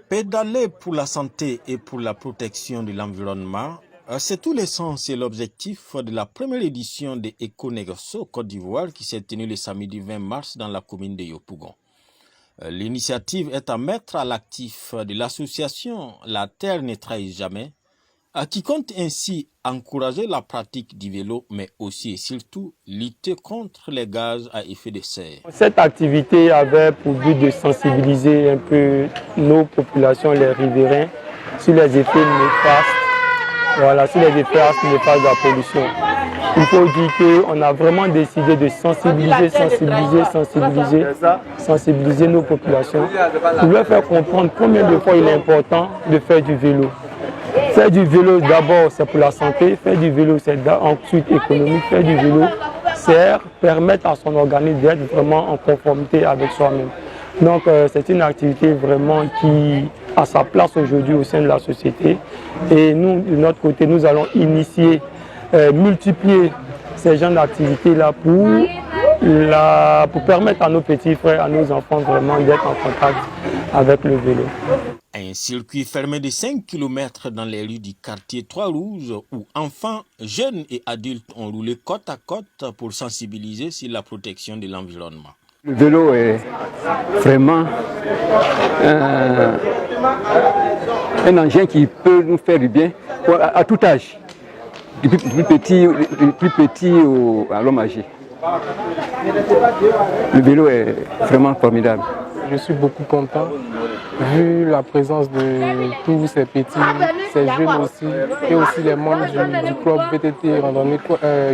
Pédaler pour la santé et pour la protection de l'environnement, c'est tout l'essence et l'objectif de la première édition de Eco-Negoso Côte d'Ivoire qui s'est tenue le samedi 20 mars dans la commune de Yopougon. L'initiative est à mettre à l'actif de l'association La Terre ne trahit jamais, qui compte ainsi encourager la pratique du vélo, mais aussi et surtout lutter contre les gaz à effet de serre. Cette activité avait pour but de sensibiliser un peu nos populations, les riverains, sur les effets néfastes, sur les effets néfastes de la pollution. Il faut dire qu'on a vraiment décidé de sensibiliser nos populations pour leur faire comprendre combien de fois il est important de faire du vélo. Faire du vélo d'abord c'est pour la santé, faire du vélo c'est ensuite économique, faire du vélo c'est permettre à son organisme d'être vraiment en conformité avec soi-même. Donc c'est une activité vraiment qui a sa place aujourd'hui au sein de la société et nous de notre côté nous allons initier, multiplier ces genres d'activités-là pour permettre à nos petits frères, à nos enfants vraiment d'être en contact avec le vélo. Un circuit fermé de 5 km dans les rues du quartier Trois-Rouges où enfants, jeunes et adultes ont roulé côte à côte pour sensibiliser sur la protection de l'environnement. Le vélo est vraiment un engin qui peut nous faire du bien à tout âge, du plus petit à l'homme âgé. Le vélo est vraiment formidable. Je suis beaucoup content, vu la présence de tous ces petits, ces jeunes aussi, et aussi les membres du club VTT Randonnée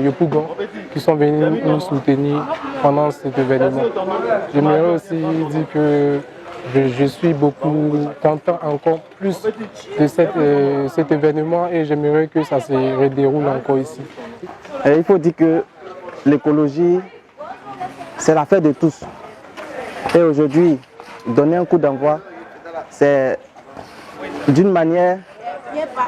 Yopougon qui sont venus nous soutenir pendant cet événement. J'aimerais aussi dire que je suis beaucoup content encore plus de cet événement et j'aimerais que ça se redéroule encore ici. Et il faut dire que l'écologie, c'est l'affaire de tous. Et aujourd'hui, donner un coup d'envoi, c'est d'une manière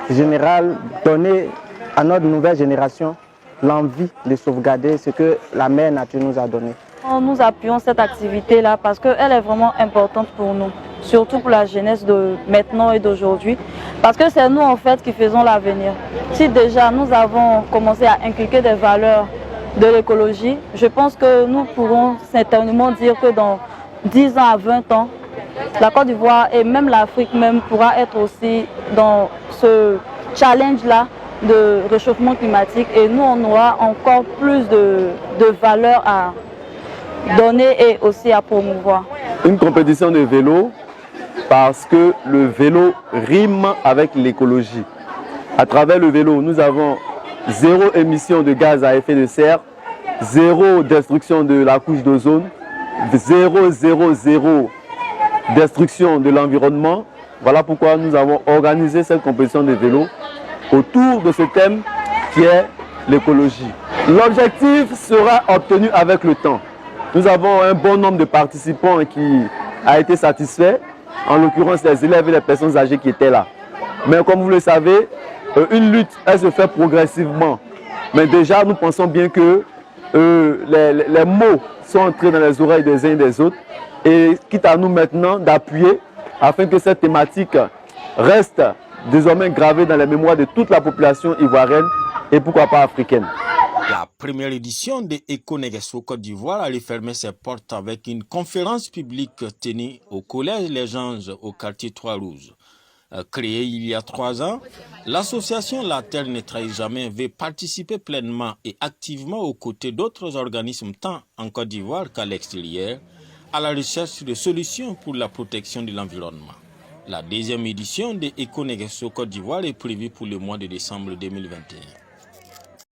générale donner à notre nouvelle génération l'envie de sauvegarder ce que la mère nature nous a donné. Nous appuyons cette activité-là parce qu'elle est vraiment importante pour nous, surtout pour la jeunesse de maintenant et d'aujourd'hui, parce que c'est nous en fait qui faisons l'avenir. Si déjà nous avons commencé à inculquer des valeurs de l'écologie, je pense que nous pourrons certainement dire que dans 10 ans à 20 ans, la Côte d'Ivoire et même l'Afrique même pourra être aussi dans ce challenge-là de réchauffement climatique et nous on aura encore plus de valeurs à donner et aussi à promouvoir. Une compétition de vélo parce que le vélo rime avec l'écologie. À travers le vélo, nous avons 0 émission de gaz à effet de serre, 0 destruction de la couche d'ozone, 0 destruction de l'environnement. Voilà pourquoi nous avons organisé cette compétition de vélo autour de ce thème qui est l'écologie. L'objectif sera obtenu avec le temps. Nous avons un bon nombre de participants qui a été satisfait, en l'occurrence les élèves et les personnes âgées qui étaient là. Mais comme vous le savez, une lutte, elle se fait progressivement. Mais déjà, nous pensons bien que les mots sont entrés dans les oreilles des uns et des autres. Et quitte à nous maintenant d'appuyer afin que cette thématique reste désormais gravée dans les mémoires de toute la population ivoirienne et pourquoi pas africaine. La première édition de Eco-Negoso Côte d'Ivoire allait fermer ses portes avec une conférence publique tenue au Collège Les Anges au quartier Trois-Rouges. Créée il y a 3 ans, l'association La Terre ne trahit jamais veut participer pleinement et activement aux côtés d'autres organismes tant en Côte d'Ivoire qu'à l'extérieur à la recherche de solutions pour la protection de l'environnement. La 2e édition de Eco-Negoso Côte d'Ivoire est prévue pour le mois de décembre 2021.